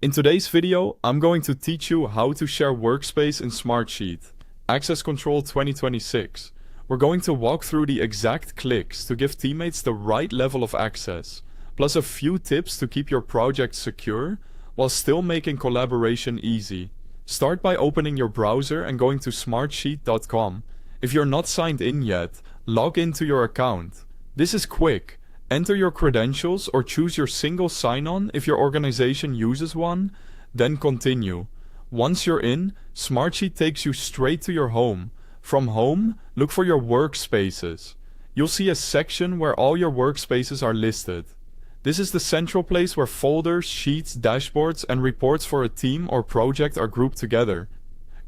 In today's video, I'm going to teach you how to share Workspace in Smartsheet. Access Control 2026. We're going to walk through the exact clicks to give teammates the right level of access, plus a few tips to keep your project secure while still making collaboration easy. Start by opening your browser and going to smartsheet.com. If you're not signed in yet, log into your account. This is quick. Enter your credentials or choose your single sign-on if your organization uses one, then continue. Once you're in, Smartsheet takes you straight to your home. From home, look for your workspaces. You'll see a section where all your workspaces are listed. This is the central place where folders, sheets, dashboards, and reports for a team or project are grouped together.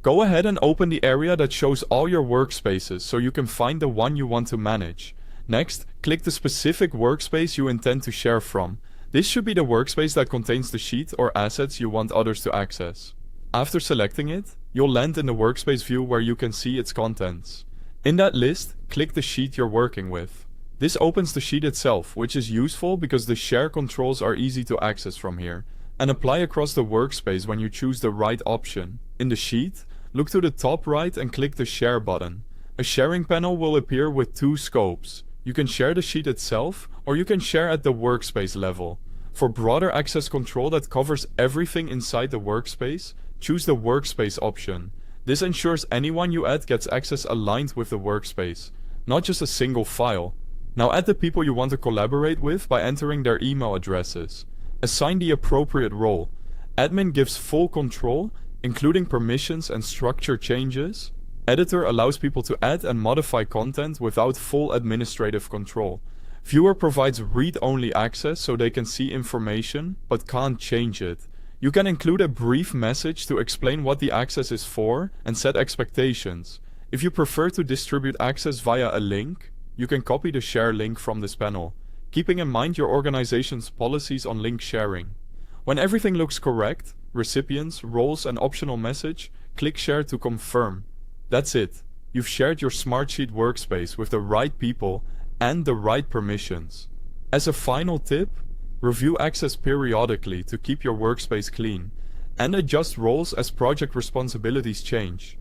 Go ahead and open the area that shows all your workspaces so you can find the one you want to manage. Next, click the specific workspace you intend to share from. This should be the workspace that contains the sheet or assets you want others to access. After selecting it, you'll land in the workspace view where you can see its contents. In that list, click the sheet you're working with. This opens the sheet itself, which is useful because the share controls are easy to access from here, and apply across the workspace when you choose the right option. In the sheet, look to the top right and click the Share button. A sharing panel will appear with two scopes. You can share the sheet itself, or you can share at the workspace level. For broader access control that covers everything inside the workspace, choose the Workspace option. This ensures anyone you add gets access aligned with the workspace, not just a single file. Now add the people you want to collaborate with by entering their email addresses. Assign the appropriate role. Admin gives full control, including permissions and structure changes. Editor allows people to add and modify content without full administrative control. Viewer provides read-only access so they can see information, but can't change it. You can include a brief message to explain what the access is for and set expectations. If you prefer to distribute access via a link, you can copy the share link from this panel, keeping in mind your organization's policies on link sharing. When everything looks correct, recipients, roles, and optional message, click Share to confirm. That's it. You've shared your Smartsheet workspace with the right people and the right permissions. As a final tip, review access periodically to keep your workspace clean, and adjust roles as project responsibilities change.